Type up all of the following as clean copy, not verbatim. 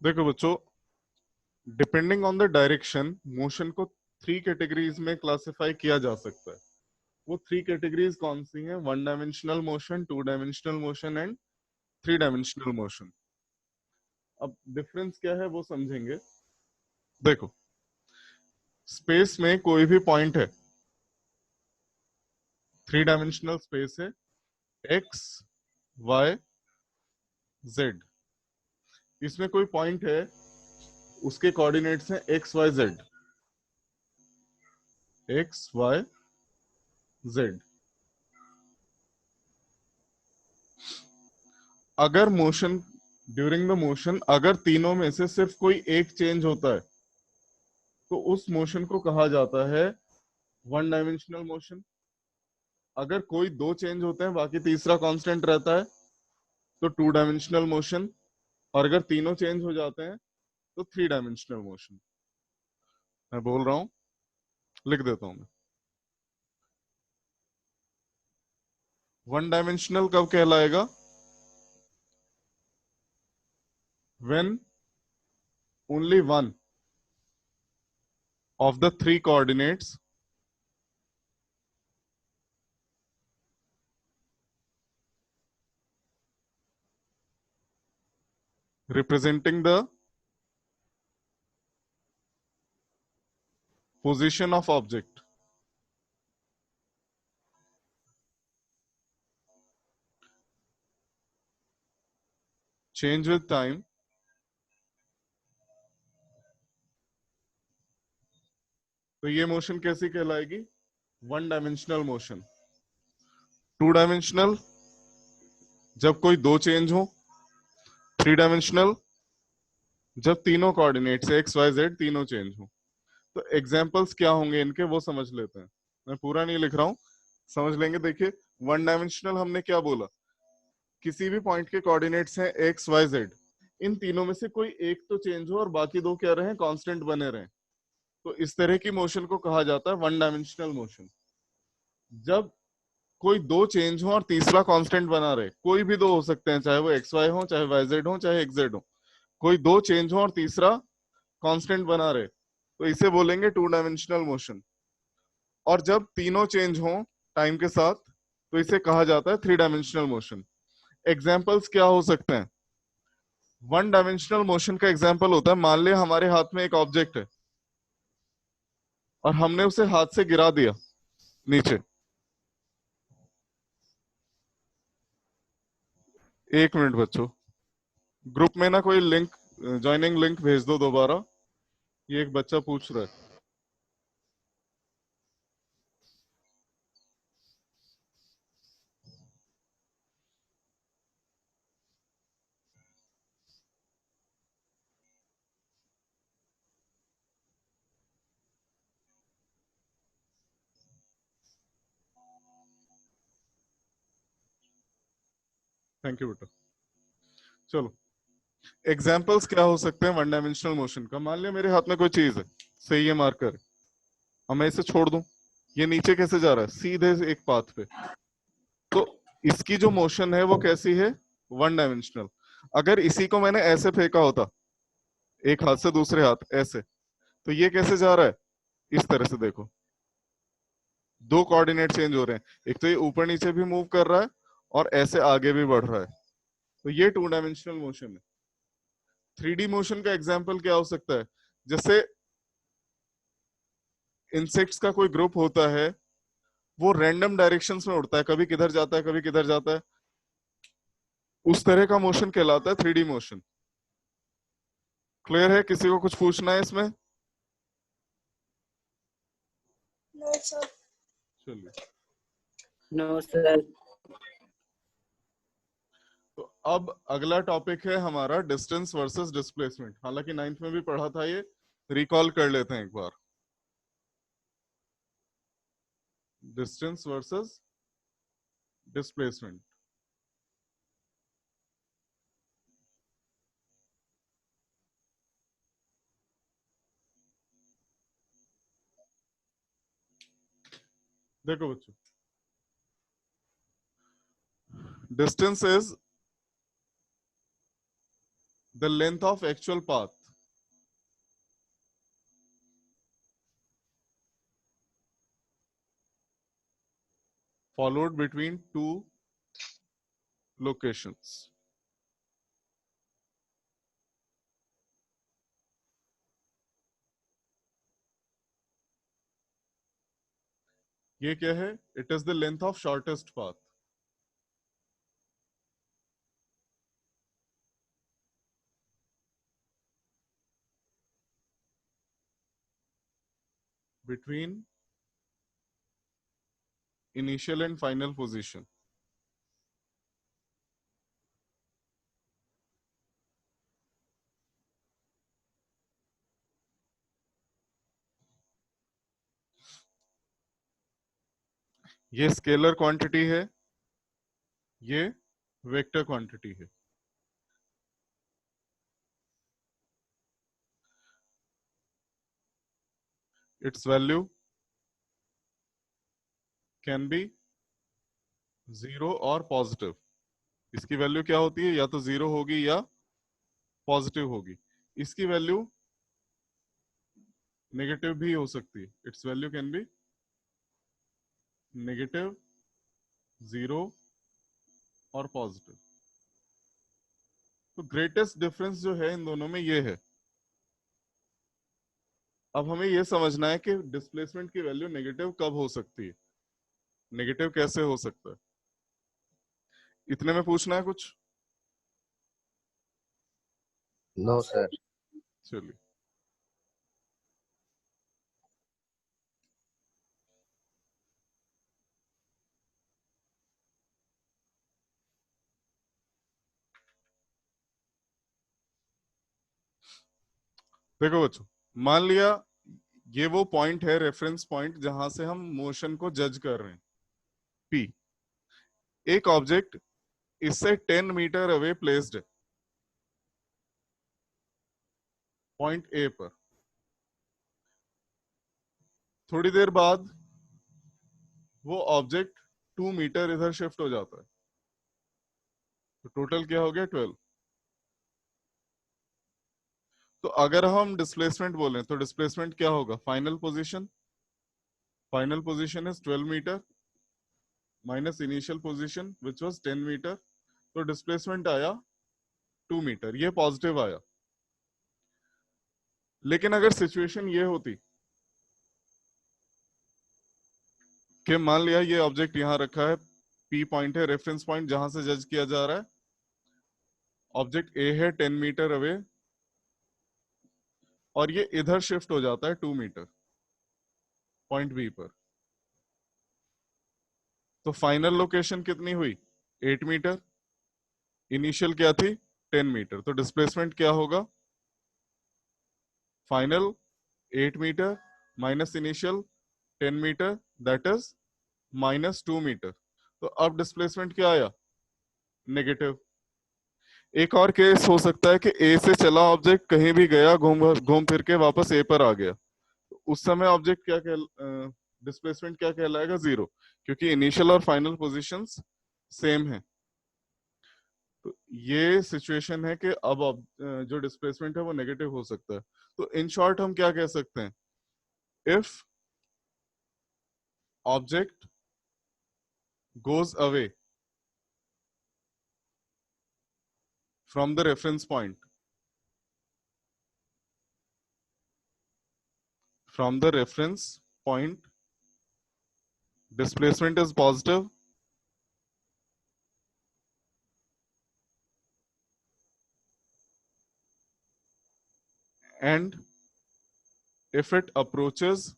देखो बच्चों, depending on the direction motion को थ्री कैटेगरीज में क्लासिफाई किया जा सकता है। वो थ्री कैटेगरीज कौन सी हैं? One dimensional motion, two dimensional motion and three dimensional motion. अब डिफरेंस क्या है वो समझेंगे। देखो, स्पेस में कोई भी पॉइंट है, थ्री डायमेंशनल स्पेस है, एक्स वाई जेड। इसमें कोई पॉइंट है, उसके कोऑर्डिनेट्स हैं X Y Z, X Y Z. अगर मोशन, ड्यूरिंग द मोशन अगर तीनों में से सिर्फ कोई एक चेंज होता है तो उस मोशन को कहा जाता है वन डायमेंशनल मोशन। अगर कोई दो चेंज होते हैं बाकी तीसरा कांस्टेंट रहता है तो टू डायमेंशनल मोशन। और अगर तीनों चेंज हो जाते हैं तो थ्री डायमेंशनल मोशन। मैं बोल रहा हूं, लिख देता हूं मैं। वन डायमेंशनल कब कहलाएगा? When only one of the three coordinates representing the position of object change with time तो ये मोशन कैसी कहलाएगी? One dimensional motion. Two dimensional जब कोई दो चेंज हो, थ्री डायमेंशनल जब तीनों कोऑर्डिनेट्स एक्स वाई जेड तीनों चेंज हो। तो एग्जांपल्स क्या होंगे इनके वो समझ लेते हैं। मैं पूरा नहीं लिख रहा हूं, समझ लेंगे। देखिए, वन डायमेंशनल हमने क्या बोला? किसी भी पॉइंट के कोऑर्डिनेट्स हैं एक्स वाई जेड, इन तीनों में से कोई एक तो चेंज हो और बाकी दो क्या रहे? कांस्टेंट बने रहे। तो इस तरह की मोशन को कहा जाता है वन डायमेंशनल मोशन। जब कोई दो चेंज हो और तीसरा कांस्टेंट बना रहे, कोई भी दो हो सकते हैं, चाहे वो एक्स वाई हो, चाहे वाई जेड हो, चाहे एक्स जेड हो, कोई दो चेंज हो और तीसरा कांस्टेंट बना रहे, तो इसे बोलेंगे टू डायमेंशनल मोशन। और जब तीनों चेंज हो टाइम के साथ तो इसे कहा जाता है थ्री डायमेंशनल मोशन। एग्जाम्पल्स क्या हो सकते हैं? वन डायमेंशनल मोशन का एग्जाम्पल होता है, मान लिया हमारे हाथ में एक ऑब्जेक्ट है और हमने उसे हाथ से गिरा दिया नीचे। एक मिनट बच्चों, ग्रुप में ना कोई लिंक, ज्वाइनिंग लिंक भेज दो दोबारा। ये एक बच्चा पूछ रहा है। थैंक यू बेटा। चलो, एग्जाम्पल्स क्या हो सकते हैं वन डायमेंशनल मोशन का? मान लिया मेरे हाथ में कोई चीज है, सही है मार्कर, और मैं इसे छोड़ दूं, ये नीचे कैसे जा रहा है? सीधे एक पाथ पे। तो इसकी जो मोशन है वो कैसी है? One dimensional. अगर इसी को मैंने ऐसे फेंका होता, एक हाथ से दूसरे हाथ ऐसे, तो ये कैसे जा रहा है? इस तरह से देखो, दो कोऑर्डिनेट चेंज हो रहे हैं, एक तो ये ऊपर नीचे भी मूव कर रहा है और ऐसे आगे भी बढ़ रहा है। तो ये टू डायमेंशनल मोशन है। थ्री डी मोशन का एग्जाम्पल क्या हो सकता है? जैसे इंसेक्ट्स का कोई ग्रुप होता है, वो रैंडम डायरेक्शंस में उड़ता है, कभी किधर जाता है कभी किधर जाता है, उस तरह का मोशन कहलाता है थ्री डी मोशन। क्लियर है? किसी को कुछ पूछना है इसमें? No sir. चलिए, नो सर। तो अब अगला टॉपिक है हमारा डिस्टेंस वर्सेस डिस्प्लेसमेंट। हालांकि नाइन्थ में भी पढ़ा था ये, रिकॉल कर लेते हैं एक बार। Distance versus displacement. देखो बच्चों, distance is the length of actual path followed between two locations. ये क्या है? It is the length of shortest path. Between initial and final position. ये स्केलर क्वांटिटी है, ये वेक्टर क्वांटिटी है. Its value can be 0 और positive. इसकी value क्या होती है? या तो 0 होगी या पॉजिटिव होगी. इसकी वैल्यू नेगेटिव भी हो सकती है. It's value can be negative, 0 और पॉजिटिव. तो ग्रेटेस्ट डिफरेंस जो है इन दोनों में ये है. अब हमें ये समझना है कि डिस्प्लेसमेंट की वैल्यू नेगेटिव कब हो सकती है, नेगेटिव कैसे हो सकता है. इतने में पूछना है कुछ? No sir. चलिए. देखो बच्चों, मान लिया ये वो पॉइंट है, रेफरेंस पॉइंट, जहां से हम मोशन को जज कर रहे हैं. पी. एक ऑब्जेक्ट इससे 10 मीटर अवे प्लेस्ड है पॉइंट ए पर. थोड़ी देर बाद वो ऑब्जेक्ट 2 मीटर इधर शिफ्ट हो जाता है. तो टोटल क्या हो गया? 12. तो अगर हम डिस्प्लेसमेंट बोलें तो डिस्प्लेसमेंट क्या होगा? Final position. Final position is 12 metre minus initial position which was 10 metre. तो डिस्प्लेसमेंट आया 2 मीटर. ये पॉजिटिव आया. लेकिन अगर सिचुएशन ये होती कि मान लिया ये ऑब्जेक्ट यहां रखा है, पी पॉइंट है, रेफरेंस पॉइंट जहां से जज किया जा रहा है, ऑब्जेक्ट ए है 10 मीटर अवे, और ये इधर शिफ्ट हो जाता है 2 मीटर पॉइंट बी पर. तो फाइनल लोकेशन कितनी हुई? 8 मीटर. इनिशियल क्या थी? 10 मीटर. तो डिस्प्लेसमेंट क्या होगा? Final 8 metre minus initial 10 metre, that is -2 metre. तो अब डिस्प्लेसमेंट क्या आया? नेगेटिव. एक और केस हो सकता है कि ए से चला ऑब्जेक्ट कहीं भी गया, घूम घूम फिर के वापस ए पर आ गया. उस समय ऑब्जेक्ट क्या डिस्प्लेसमेंट क्या कहलाएगा? 0, क्योंकि इनिशियल और फाइनल पोजीशंस सेम है. तो ये सिचुएशन है कि अब जो डिस्प्लेसमेंट है वो नेगेटिव हो सकता है. तो इन शॉर्ट हम क्या कह सकते हैं? If object goes away from the reference point, displacement is positive, and if it approaches,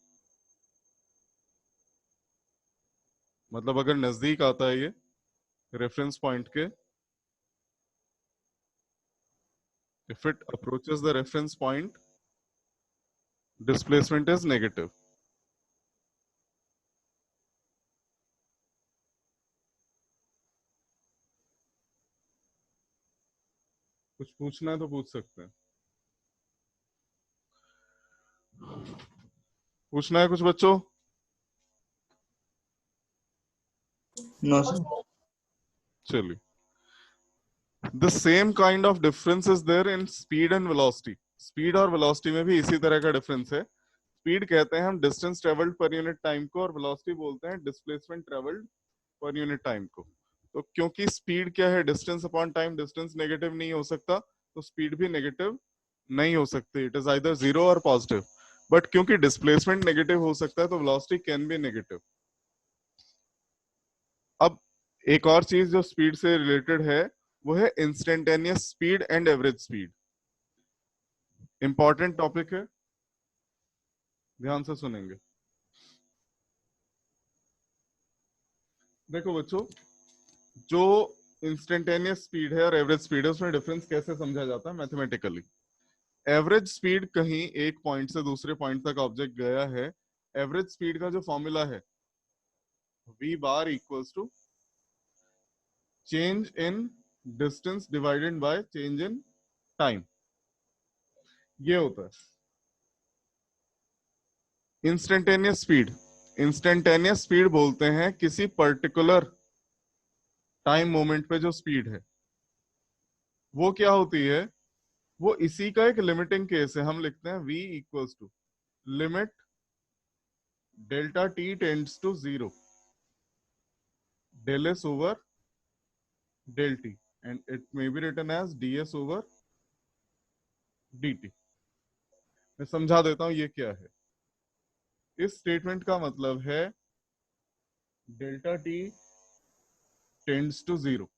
मतलब अगर नजदीक आता है ये रेफरेंस पॉइंट के, if it approaches the reference point, displacement is negative. कुछ पूछना है तो पूछ सकते हैं. पूछना है कुछ बच्चों? No sir. चलिए. The same kind of difference is there in speed and velocity. Speed और वेलोसिटी में भी इसी तरह का डिफरेंस है. स्पीड कहते हैं हम distance travelled per unit time को, और वेलोसिटी बोलते हैं displacement travelled per unit time को. तो क्योंकि स्पीड क्या है, distance upon time, distance negative नहीं हो सकता, तो स्पीड भी नेगेटिव नहीं हो सकती. इट इज आइदर जीरो और पॉजिटिव. बट क्योंकि डिस्प्लेसमेंट नेगेटिव हो सकता है, तो वेलोसिटी कैन बी नेगेटिव. अब एक और चीज जो स्पीड से रिलेटेड है, वो है instantaneous speed and average speed. Important topic है, ध्यान से सुनेंगे. देखो बच्चों, जो इंस्टेंटेनियस स्पीड है और एवरेज स्पीड है, उसमें डिफरेंस कैसे समझा जाता है मैथमेटिकली. एवरेज स्पीड कहीं एक पॉइंट से दूसरे पॉइंट तक ऑब्जेक्ट गया है. एवरेज स्पीड का जो फॉर्मूला है, v bar equals to change in distance divided by change in time. ये होता है इंस्टेंटेनियस स्पीड. इंस्टेंटेनियस स्पीड बोलते हैं किसी पर्टिकुलर टाइम मोमेंट पे जो स्पीड है, वो क्या होती है, वो इसी का एक लिमिटिंग केस है. हम लिखते हैं v equals to limit delta t tends to zero del s over del t, and it may be written as ds over dt. मैं समझा देता हूं ये क्या है. इस स्टेटमेंट का मतलब है delta t tends to zero.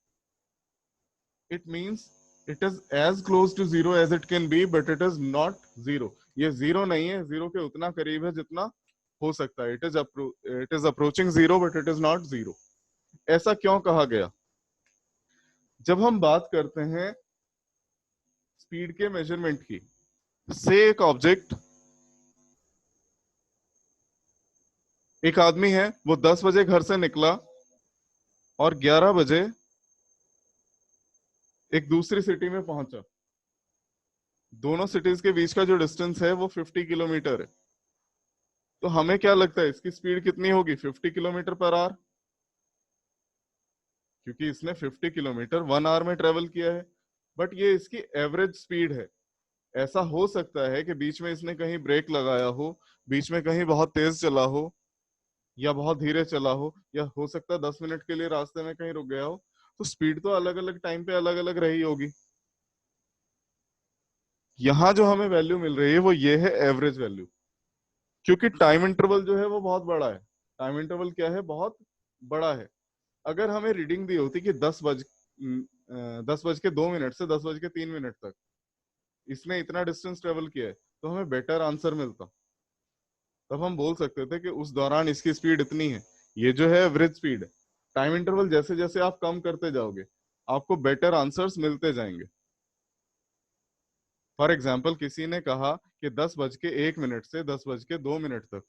It means it is as close to zero as it can be, but it is not zero. ये जीरो नहीं है, जीरो के उतना करीब है जितना हो सकता है. It is approaching zero but it is not zero. ऐसा क्यों कहा गया? जब हम बात करते हैं स्पीड के मेजरमेंट की, से एक ऑब्जेक्ट, एक आदमी है, वो 10 बजे घर से निकला और 11 बजे एक दूसरी सिटी में पहुंचा. दोनों सिटीज के बीच का जो डिस्टेंस है वो 50 किलोमीटर है. तो हमें क्या लगता है इसकी स्पीड कितनी होगी? 50 किलोमीटर पर आवर, क्योंकि इसने 50 किलोमीटर 1 आवर में ट्रेवल किया है. बट ये इसकी एवरेज स्पीड है. ऐसा हो सकता है कि बीच में इसने कहीं ब्रेक लगाया हो, बीच में कहीं बहुत तेज चला हो, या बहुत धीरे चला हो, या हो सकता है 10 मिनट के लिए रास्ते में कहीं रुक गया हो. तो स्पीड तो अलग अलग टाइम पे अलग अलग रही होगी. यहां जो हमें वैल्यू मिल रही है वो ये है एवरेज वैल्यू, क्योंकि टाइम इंटरवल जो है वो बहुत बड़ा है. टाइम इंटरवल क्या है? बहुत बड़ा है. अगर हमें रीडिंग दी होती कि 10 बज के 2 मिनट से 10 बज के 3 मिनट तक इसने इतना डिस्टेंस ट्रेवल किया है, तो हमें बेटर आंसर मिलता. तब हम बोल सकते थे कि उस दौरान इसकी स्पीड इतनी है. ये जो है एवरेज स्पीड है. टाइम इंटरवल जैसे जैसे आप कम करते जाओगे, आपको बेटर आंसर्स मिलते जाएंगे. फॉर एग्जाम्पल, किसी ने कहा कि 10 बज के 1 मिनट से 10 बज के 2 मिनट तक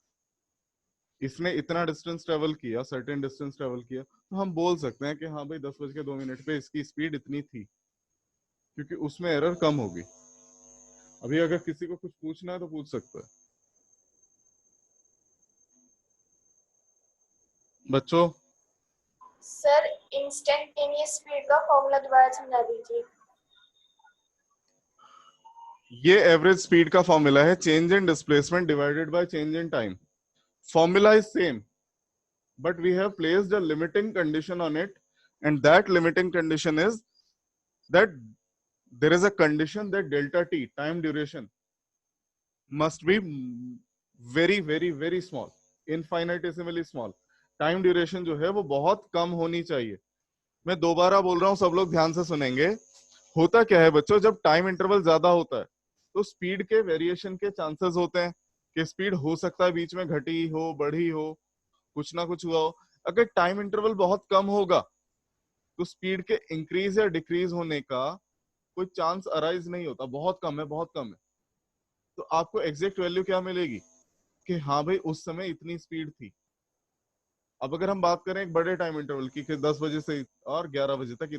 इसने इतना डिस्टेंस ट्रेवल किया, सर्टेन डिस्टेंस ट्रेवल किया, तो हम बोल सकते हैं कि हाँ भाई 10 बज के 2 मिनट पे इसकी स्पीड इतनी थी, क्योंकि उसमें एरर कम होगी. अभी अगर किसी को कुछ पूछना है तो पूछ सकता है. बच्चों, सर इंस्टेंटेनियस स्पीड का फॉर्मूला दोबारा समझा दीजिए. ये एवरेज स्पीड का फॉर्मूला है change in displacement divided by change in time. Formula is same, but we have placed a limiting condition on it, and that limiting condition is that there is a condition that delta t, time duration, must be very very very small, infinitesimally small. Time duration जो है वो बहुत कम होनी चाहिए. मैं दोबारा बोल रहा हूं, सब लोग ध्यान से सुनेंगे. होता क्या है बच्चों, जब टाइम इंटरवल ज्यादा होता है तो स्पीड के वेरिएशन के चांसेस होते हैं कि स्पीड हो सकता है बीच में घटी हो, बढ़ी हो, कुछ ना कुछ हुआ हो. अगर टाइम इंटरवल बहुत कम होगा तो स्पीड के इंक्रीज या डिक्रीज होने का कोई चांस अराइज नहीं होता. बहुत कम है, बहुत कम है. तो आपको एग्जैक्ट वैल्यू क्या मिलेगी कि हाँ भाई उस समय इतनी स्पीड थी. अब अगर हम बात करें एक बड़े टाइम इंटरवल की कि 10 बजे से और 11 बजे तक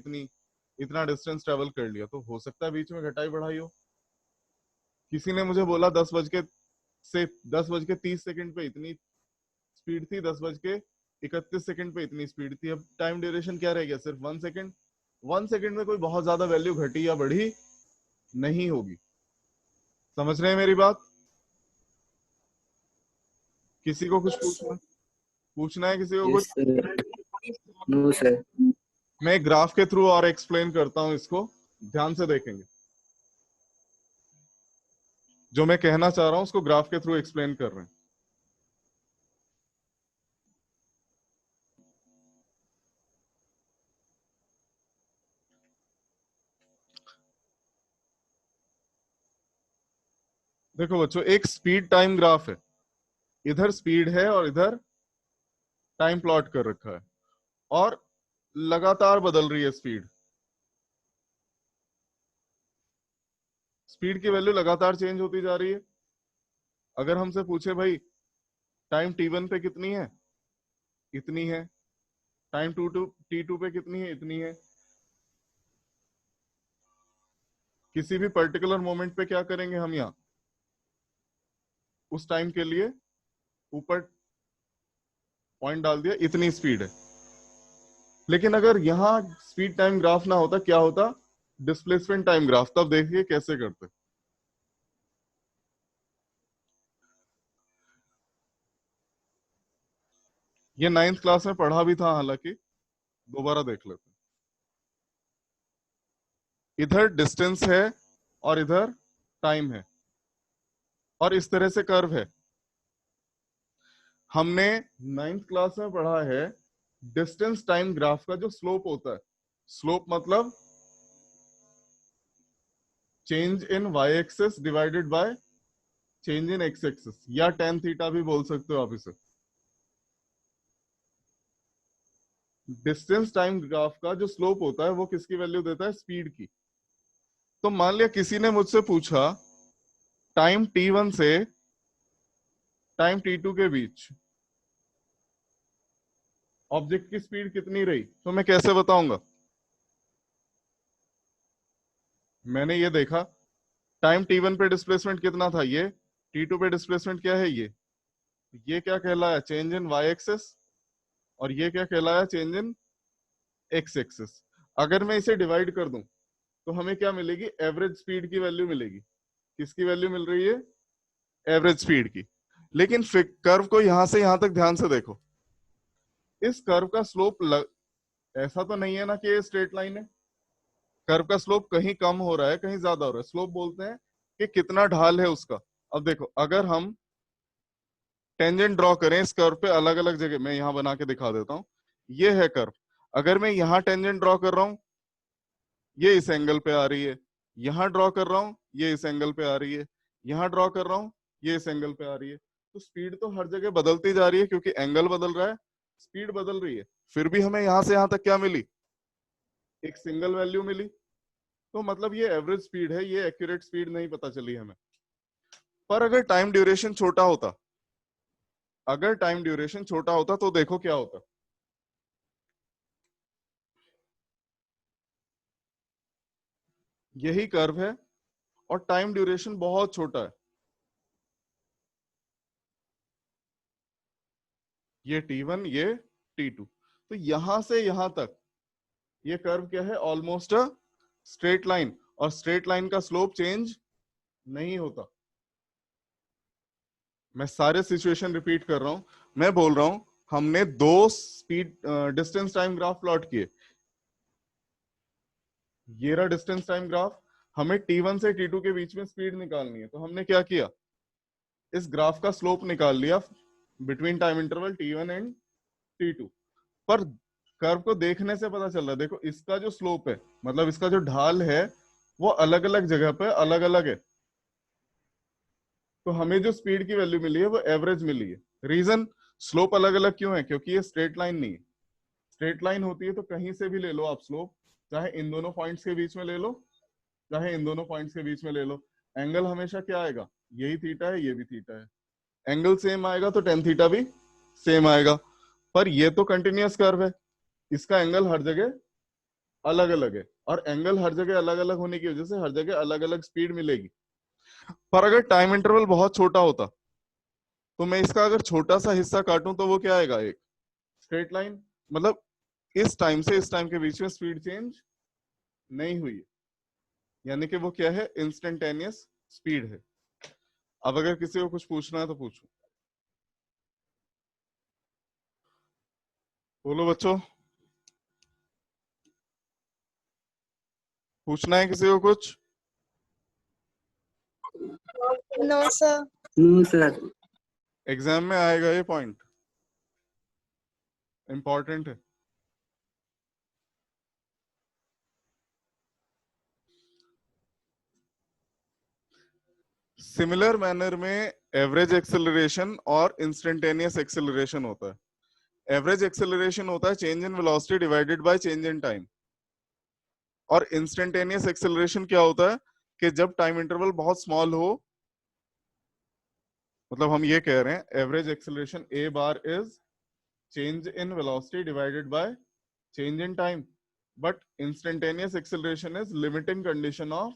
इतना डिस्टेंस ट्रेवल कर लिया, तो हो सकता है बीच में घटाई बढ़ाई हो. किसी ने मुझे बोला 10 बज के 30 सेकंड पे इतनी स्पीड थी, 10 बज के 31 सेकंड पे इतनी स्पीड थी. अब टाइम ड्यूरेशन क्या रह गया? सिर्फ 1 सेकंड. 1 सेकंड में कोई बहुत ज्यादा वैल्यू घटी या बढ़ी नहीं होगी। समझ रहे हैं मेरी बात? किसी को कुछ पूछना है किसी को Yes, कुछ? sir. No, sir. मैं एक ग्राफ के थ्रू और एक्सप्लेन करता हूं, इसको ध्यान से देखेंगे। जो मैं कहना चाह रहा हूं उसको ग्राफ के थ्रू एक्सप्लेन कर रहे हैं। देखो बच्चों, एक स्पीड टाइम ग्राफ है। इधर स्पीड है और इधर टाइम प्लॉट कर रखा है, और लगातार बदल रही है स्पीड। स्पीड की वैल्यू लगातार चेंज होती जा रही है। अगर हमसे पूछे भाई टाइम t1 पे कितनी है, इतनी है। टाइम t2 पे कितनी है, इतनी है। किसी भी पर्टिकुलर मोमेंट पे क्या करेंगे हम, यहाँ उस टाइम के लिए ऊपर पॉइंट डाल दिया, इतनी स्पीड है। लेकिन अगर यहाँ स्पीड टाइम ग्राफ ना होता, क्या होता? Displacement time graph. तब देखिए कैसे करते। ये 9th क्लास में पढ़ा भी था, हालांकि दोबारा देख लेते। इधर डिस्टेंस है और इधर टाइम है, और इस तरह से कर्व है। हमने 9th क्लास में पढ़ा है डिस्टेंस टाइम ग्राफ का जो स्लोप होता है। स्लोप मतलब change in y axis divided by change in x axis, या tan थीटा भी बोल सकते हो आप इसे। डिस्टेंस टाइम ग्राफ का जो स्लोप होता है वो किसकी वैल्यू देता है? स्पीड की। तो मान लिया किसी ने मुझसे पूछा टाइम t1 से टाइम t2 के बीच ऑब्जेक्ट की स्पीड कितनी रही, तो मैं कैसे बताऊंगा? मैंने ये देखा टाइम t1 पे डिस्प्लेसमेंट कितना था, ये t2 पे डिस्प्लेसमेंट क्या है, ये क्या कहलाया? Change in y axis. और ये क्या कहलाया? Change in x axis. अगर मैं इसे डिवाइड कर दूं तो हमें क्या मिलेगी? एवरेज स्पीड की वैल्यू मिलेगी। किसकी वैल्यू मिल रही है? एवरेज स्पीड की। लेकिन कर्व को यहां से यहां तक ध्यान से देखो। इस कर्व का स्लोप ऐसा तो नहीं है ना कि ये स्ट्रेट लाइन है। कर्व का स्लोप कहीं कम हो रहा है, कहीं ज्यादा हो रहा है। स्लोप बोलते हैं कि कितना ढाल है उसका। अब देखो, अगर हम टेंजेंट ड्रॉ करें इस कर्व पे अलग अलग जगह, मैं यहां बना के दिखा देता हूं। ये है कर्व। अगर मैं यहां टेंजेंट ड्रॉ कर रहा हूं, ये इस एंगल पे आ रही है। यहां ड्रॉ कर रहा हूं, ये इस एंगल पे आ रही है। यहां ड्रॉ कर रहा हूं, ये इस एंगल पे आ रही है। तो स्पीड तो हर जगह बदलती जा रही है, क्योंकि एंगल बदल रहा है, स्पीड बदल रही है। फिर भी हमें यहां से यहां तक क्या मिली? एक सिंगल वैल्यू मिली। तो मतलब ये एवरेज स्पीड है, ये एक्यूरेट स्पीड नहीं पता चली हमें। पर अगर टाइम ड्यूरेशन छोटा होता, अगर टाइम ड्यूरेशन छोटा होता तो देखो क्या होता। यही कर्व है और टाइम ड्यूरेशन बहुत छोटा है। ये t1, ये t2। तो यहां से यहां तक ये कर्व क्या है? Almost a straight line. और स्ट्रेट लाइन का स्लोप चेंज नहीं होता। मैं सारे सिचुएशन रिपीट कर रहा हूं। मैं बोल रहा हूं हमने दो speed distance time graph plot किए। ये रहा डिस्टेंस टाइम ग्राफ। हमें t1 से t2 के बीच में स्पीड निकालनी है। तो हमने क्या किया? इस ग्राफ का स्लोप निकाल लिया between time interval t1 and t2। पर कर्व को देखने से पता चल रहा है, देखो इसका जो स्लोप है, मतलब इसका जो ढाल है, वो अलग अलग जगह पे अलग अलग है। तो हमें जो स्पीड की वैल्यू मिली है वो एवरेज मिली है। रीजन, स्लोप अलग अलग क्यों है? क्योंकि ये स्ट्रेट लाइन नहीं है। स्ट्रेट लाइन होती है तो कहीं से भी ले लो आप स्लोप, चाहे इन दोनों पॉइंट्स के बीच में ले लो, चाहे इन दोनों पॉइंट्स के बीच में ले लो। एंगल हमेशा क्या आएगा? यही थीटा है, ये भी थीटा है। एंगल सेम आएगा तो टेन थीटा भी सेम आएगा। पर ये तो कंटिन्यूअस कर्व है, इसका एंगल हर जगह अलग अलग है। और एंगल हर जगह अलग अलग होने की वजह से हर जगह अलग अलग स्पीड मिलेगी। पर अगर टाइम इंटरवल बहुत छोटा होता, तो मैं इसका अगर छोटा सा हिस्सा काटूं तो वो क्या आएगा? एक स्ट्रेट लाइन। मतलब इस टाइम से इस टाइम के बीच में स्पीड चेंज नहीं हुई, यानी कि वो क्या है, इंस्टेंटेनियस स्पीड है। अब अगर किसी को कुछ पूछना है तो पूछो, बोलो बच्चों, पूछना है किसी को कुछ? No, sir. No sir. Exam में आएगा ये पॉइंट, इंपॉर्टेंट है। सिमिलर मैनर में एवरेज एक्सेलरेशन और इंस्टेंटेनियस एक्सेलरेशन होता है। एवरेज एक्सेलरेशन होता है change in velocity divided by change in time, और इंस्टेंटेनियस एक्सेलरेशन क्या होता है कि जब टाइम इंटरवल बहुत स्मॉल हो, मतलब हम ये कह रहे हैं average acceleration A bar is change in velocity divided by change in time, but instantaneous acceleration is limiting condition of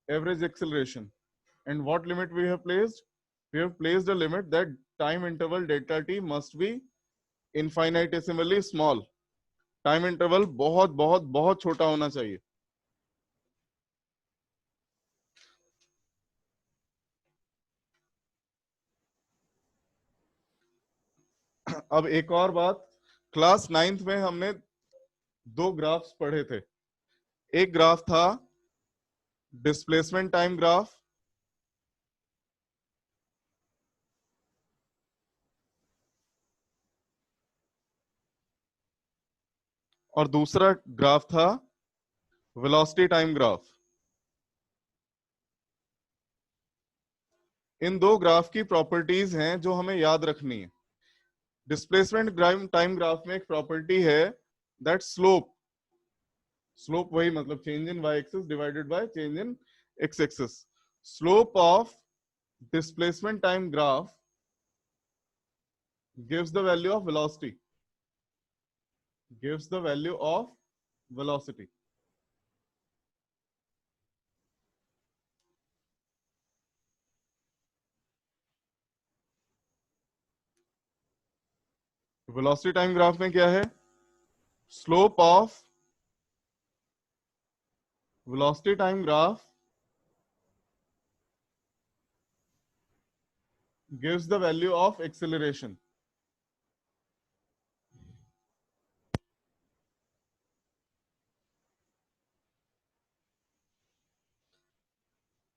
average acceleration. And what limit we have placed? We have placed a limit that time interval delta t must be infinitesimally small. Time interval बहुत बहुत बहुत छोटा होना चाहिए. अब एक और बात, क्लास 9th में हमने दो ग्राफ्स पढ़े थे. एक ग्राफ था डिस्प्लेसमेंट टाइम ग्राफ, और दूसरा ग्राफ था वेलोसिटी टाइम ग्राफ. इन दो ग्राफ की प्रॉपर्टीज हैं जो हमें याद रखनी है. डिस्प्लेसमेंट टाइम ग्राफ में एक प्रॉपर्टी है दैट स्लोप, स्लोप वही मतलब change in Y axis divided by change in X axis. Slope of displacement time graph gives the value of velocity, gives the value of velocity. Velocity time graph में क्या है, slope of velocity time graph gives the value of acceleration.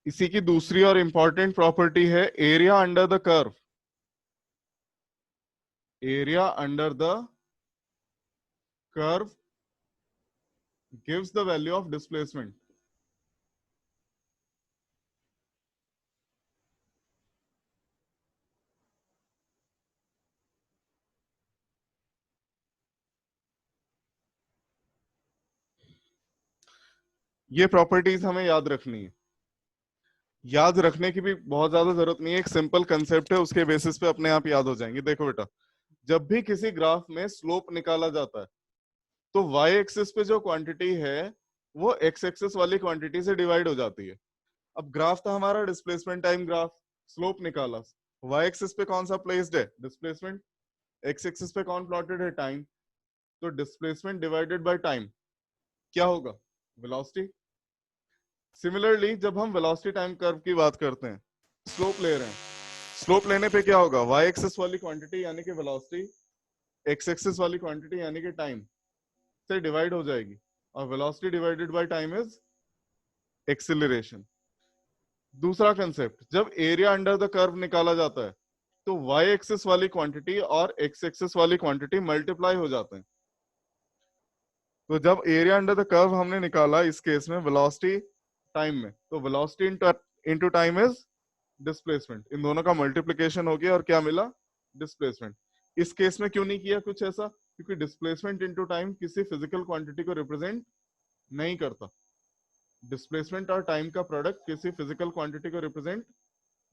इसी की दूसरी और important property है area under the curve. Area under the curve gives the value of displacement. ये properties हमें याद रखनी है. याद रखने की भी बहुत ज्यादा जरूरत नहीं है, एक सिंपल कंसेप्ट है, उसके बेसिस पे अपने आप याद हो जाएंगे. देखो बेटा, जब भी किसी ग्राफ में स्लोप निकाला जाता है तो y एक्सिस पे जो क्वांटिटी है वो x एक्सिस वाली क्वांटिटी से डिवाइड हो जाती है. अब ग्राफ था हमारा डिस्प्लेसमेंट टाइम ग्राफ, स्लोप निकाला, y एक्सिस पे कौन सा प्लेस्ड है, डिस्प्लेसमेंट, x एक्सिस पे कौन प्लॉटेड है, टाइम. तो डिस्प्लेसमेंट डिवाइडेड बाय टाइम क्या होगा, वेलोसिटी. सिमिलरली जब हम वेलोसिटी टाइम कर्व की बात करते हैं, स्लोप ले रहे हैं, स्लोप लेने पे क्या होगा, y एक्सिस वाली क्वांटिटी यानी कि वेलोसिटी x एक्सिस वाली क्वांटिटी यानी कि टाइम से डिवाइड हो जाएगी, और velocity divided by time is acceleration. दूसरा कंसेप्ट, जब एरिया अंडर द कर्व निकाला जाता है तो y एक्सिस वाली क्वांटिटी और x एक्सिस वाली क्वांटिटी मल्टीप्लाई हो जाते हैं. तो जब एरिया अंडर द कर्व हमने निकाला इस केस में वेलोसिटी टाइम में, तो velocity into time is displacement. इन दोनों का मल्टीप्लिकेशन हो गया और क्या मिला, डिस्प्लेसमेंट. इस केस में क्यों नहीं किया कुछ ऐसा, क्योंकि डिस्प्लेसमेंट इनटू टाइम किसी फिजिकल क्वांटिटी को रिप्रेजेंट नहीं करता. डिस्प्लेसमेंट और टाइम का प्रोडक्ट किसी फिजिकल क्वांटिटी को रिप्रेजेंट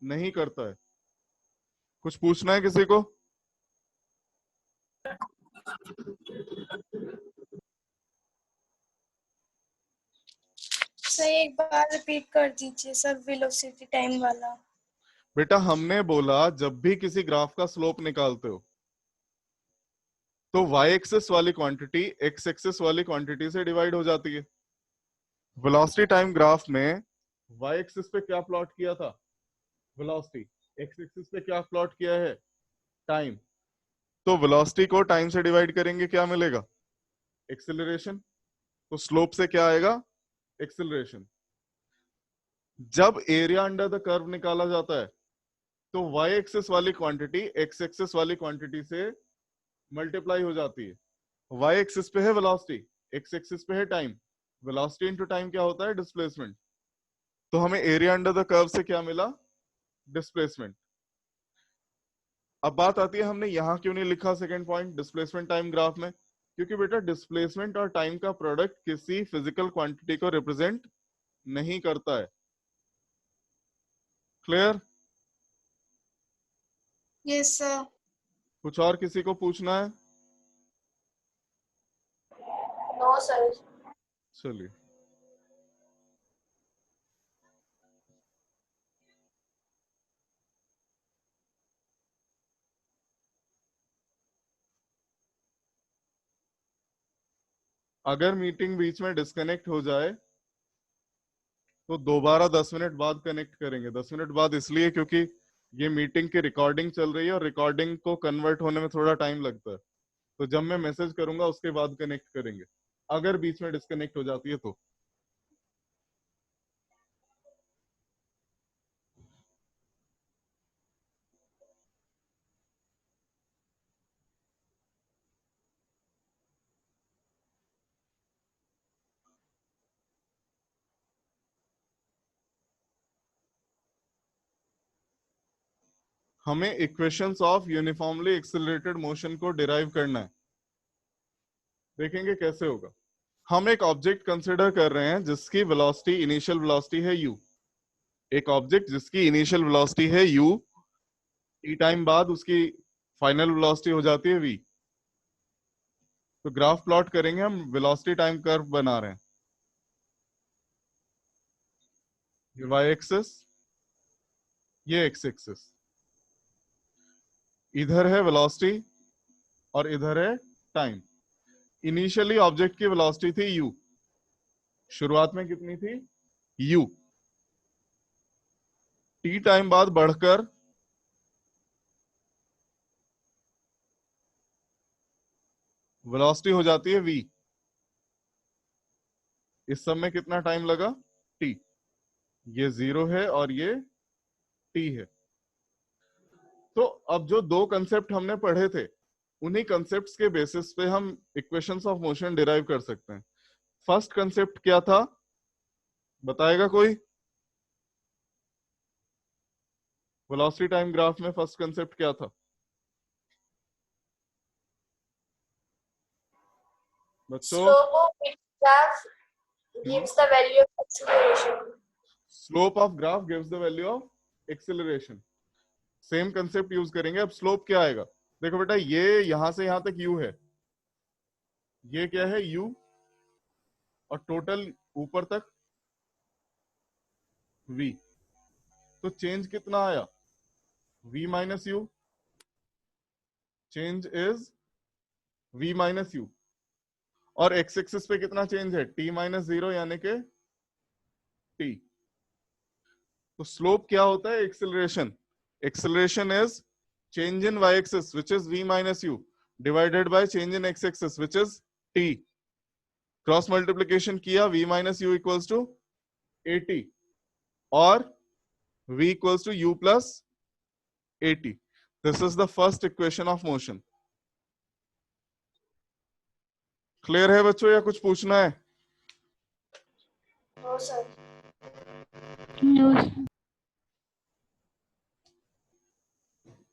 नहीं करता है. कुछ पूछना है किसी को? सर एक बार रिपीट कर दीजिए सर, वेलोसिटी टाइम वाला. बेटा हमने बोला जब भी किसी ग्राफ का स्लोप निकालते हो तो y एक्सिस वाली क्वांटिटी x एक्सिस वाली क्वांटिटी से डिवाइड हो जाती है. वेलोसिटी टाइम ग्राफ में y एक्सिस पे क्या प्लॉट किया था? वेलोसिटी। x एक्सिस पे क्या प्लॉट किया है? टाइम। तो वेलोसिटी को टाइम से डिवाइड करेंगे, क्या मिलेगा? एक्सेलरेशन। तो स्लोप से क्या आएगा? एक्सेलरेशन। जब एरिया अंडर द कर्व निकाला जाता है तो y एक्सिस वाली क्वांटिटी x एक्सिस वाली क्वांटिटी से मल्टीप्लाई हो जाती है। y एक्सिस पे है वेलोसिटी, x एक्सिस पे है टाइम। वेलोसिटी इनटू टाइम क्या होता है? डिस्प्लेसमेंट। तो हमें एरिया अंडर द कर्व से क्या मिला? डिस्प्लेसमेंट। अब बात आती है, हमने यहां क्यों नहीं लिखा second point displacement time graph में? क्योंकि बेटा डिस्प्लेसमेंट और टाइम का प्रोडक्ट किसी फिजिकल क्वांटिटी को रिप्रेजेंट नहीं करता है। क्लियर? Yes, sir. कुछ और किसी को पूछना है? No, sir. चलिए। अगर मीटिंग बीच में डिस्कनेक्ट हो जाए तो दोबारा 10 मिनट बाद कनेक्ट करेंगे। 10 मिनट बाद इसलिए क्योंकि ये मीटिंग की रिकॉर्डिंग चल रही है और रिकॉर्डिंग को कन्वर्ट होने में थोड़ा टाइम लगता है। तो जब मैं मैसेज करूंगा उसके बाद कनेक्ट करेंगे, अगर बीच में डिस्कनेक्ट हो जाती है तो। हमें equations of uniformly accelerated motion को डिराइव करना है। देखेंगे कैसे होगा। हम एक ऑब्जेक्ट कंसिडर कर रहे हैं जिसकी वेलोसिटी, इनिशियल वेलोसिटी है u। एक ऑब्जेक्ट जिसकी इनिशियल वेलोसिटी है u, t टाइम बाद उसकी फाइनल वेलोसिटी हो जाती है v। तो ग्राफ प्लॉट करेंगे हम, वेलोसिटी टाइम कर्व बना रहे हैं। ये y एक्सिस, ये x एक्सिस। इधर है वेलोसिटी और इधर है टाइम। इनिशियली ऑब्जेक्ट की वेलोसिटी थी u। शुरुआत में कितनी थी? u। t टाइम बाद बढ़कर वेलोसिटी हो जाती है v। इस सब में कितना टाइम लगा? t। ये 0 है और ये t है। तो अब जो दो कंसेप्ट हमने पढ़े थे, उन्हीं कंसेप्ट्स के बेसिस पे हम इक्वेशंस ऑफ मोशन डिराइव कर सकते हैं। फर्स्ट कंसेप्ट क्या था, बताएगा कोई? वेलोसिटी टाइम ग्राफ में फर्स्ट कंसेप्ट क्या था बच्चों? Slope of its graph gives the value of acceleration. Slope of graph gives the value of acceleration. Same concept use करेंगे। अब स्लोप क्या आएगा? देखो बेटा, ये यहां से यहां तक u है, ये क्या है? u। और टोटल ऊपर तक v। तो चेंज कितना आया? v minus you. Change is v minus you. और x एक्सिस पे कितना चेंज है? t माइनस 0 यानी कि t। तो स्लोप क्या होता है? Acceleration. Acceleration is change in y axis which is v minus u divided by change in x axis which is t। Cross multiplication किया, v minus u equals to at और v equals to u plus at। This is the first equation of motion. Clear है बच्चों, या कुछ पूछना है? No, sir.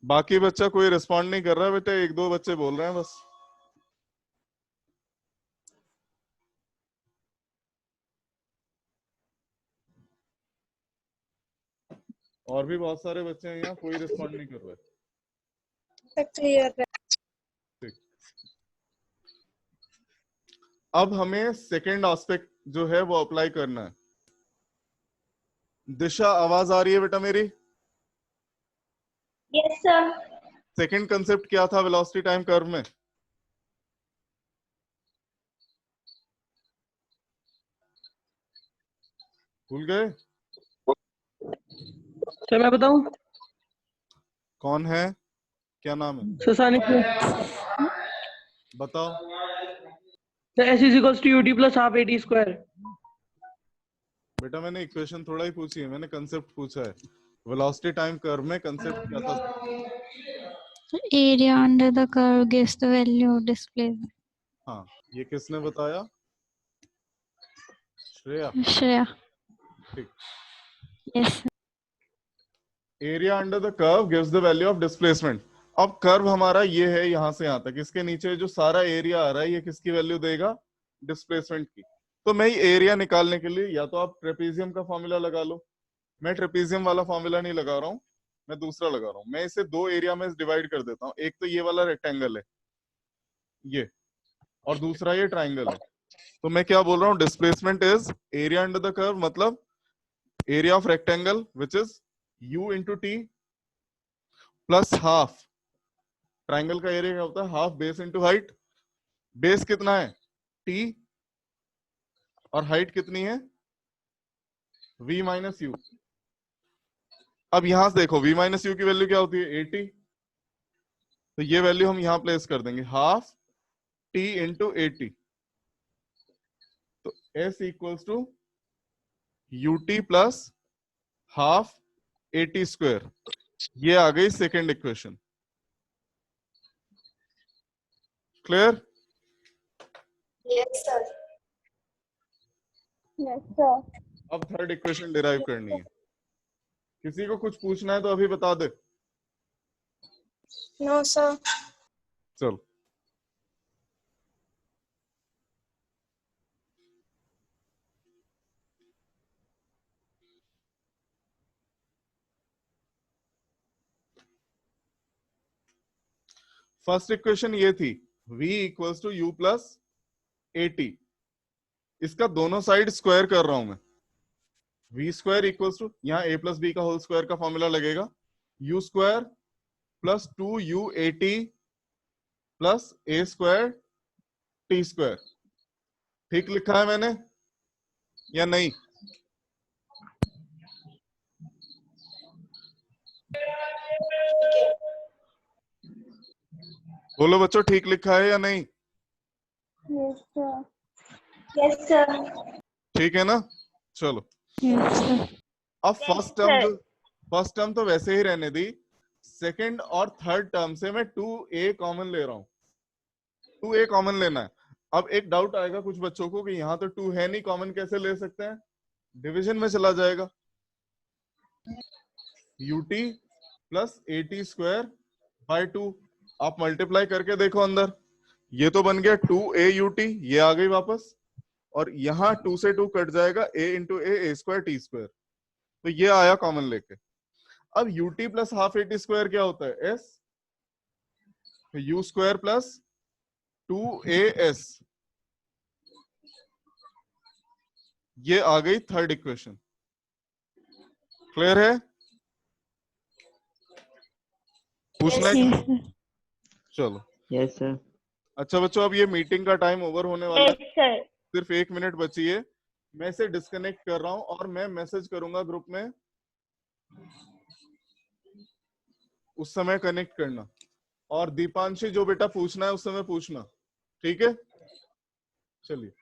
बाकी बच्चा कोई रिस्पॉन्ड नहीं कर रहा है बेटा, एक दो बच्चे बोल रहे हैं बस। और भी बहुत सारे बच्चे हैं यहाँ, कोई रिस्पॉन्ड नहीं कर रहा है। Clear. ठीक। अब हमें सेकेंड एस्पेक्ट जो है वो अप्लाई करना है। दिशा, आवाज आ रही है बेटा मेरी? Yes, sir. सेकेंड कंसेप्ट क्या था वेलोसिटी टाइम कर्व में? भूल गए? सर मैं बताऊं? कौन है, क्या नाम है, सुसानिक बताओ। S is equals to UT plus half AT square. बेटा मैंने इक्वेशन थोड़ा ही पूछी है, मैंने कंसेप्ट पूछा है। वेलोसिटी टाइम कर्व में कंसेप्ट क्या था? Area under the curve gives the value of displacement. हाँ, ये किसने बताया? श्रेया। Shreya. ठीक। Yes. sir. Area under the curve gives the value of displacement. अब कर्व हमारा ये है यहां से यहां तक, इसके नीचे जो सारा एरिया आ रहा है ये किसकी वैल्यू देगा? डिस्प्लेसमेंट की। तो मैं एरिया निकालने के लिए या तो आप ट्रेपेजियम का फॉर्मूला लगा लो, मैं ट्रेपेजियम वाला फॉर्मूला नहीं लगा रहा हूं, मैं दूसरा लगा रहा हूं। मैं इसे दो एरिया में डिवाइड कर देता हूं, एक तो ये वाला रेक्टेंगल है ये, और दूसरा ये ट्राइंगल है। तो मैं क्या बोल रहा हूं? Displacement is area under the curve, मतलब area of rectangle which is u into T plus half, triangle का एरिया क्या होता है? Half base into height. Base कितना है? t, और हाइट कितनी है? v minus U. अब यहां से देखो v माइनस यू की वैल्यू क्या होती है? 80। तो ये वैल्यू हम यहां प्लेस कर देंगे, हाफ t इंटू 80। तो s equals to ut plus half 80 square. ये आ गई second equation. Clear? Yes, sir. Yes, sir. अब थर्ड इक्वेशन डिराइव करनी है। किसी को कुछ पूछना है तो अभी बता दे। No, sir. चलो, फर्स्ट इक्वेशन ये थी v equals to u plus 80। इसका दोनों साइड स्क्वायर कर रहा हूं मैं। v स्क्वायर इक्वल्स टू, यहाँ a प्लस बी का होल स्क्वायर का फॉर्मूला लगेगा, u square plus 2u80 plus a square t square. ठीक लिखा है मैंने या नहीं? Okay. बोलो बच्चों, ठीक लिखा है या नहीं? Yes, sir. Yes, sir. ठीक है ना? चलो, Yes, sir. अब फर्स्ट टर्म तो वैसे ही रहने दी। सेकंड और थर्ड टर्म से मैं 2a कॉमन ले रहा हूं, 2a कॉमन लेना है। अब एक डाउट आएगा कुछ बच्चों को कि यहाँ तो 2 है नहीं, कॉमन कैसे ले सकते हैं? डिवीजन में चला जाएगा, ut प्लस 80 स्क्वायर बाय 2। आप मल्टीप्लाई करके देखो अंदर, ये तो बन गया 2a ut, ये आ गई वापस, और यहाँ 2 से 2 कट जाएगा, a into a square T square. तो ये आया कॉमन लेके। अब ut प्लस हाफ 80 स्क्वायर क्या होता है? s, u square plus 2as। ये आ गई थर्ड इक्वेशन। क्लियर है? पूछना है? Yes, sir. चलो, यस सर। अच्छा बच्चों, अब ये मीटिंग का टाइम ओवर होने वाला है, Yes, sir. सिर्फ 1 मिनट बची है। मैं इसे डिस्कनेक्ट कर रहा हूं और मैं मैसेज करूंगा ग्रुप में, उस समय कनेक्ट करना। और दीपांशी, जो बेटा पूछना है उस समय पूछना, ठीक है? चलिए।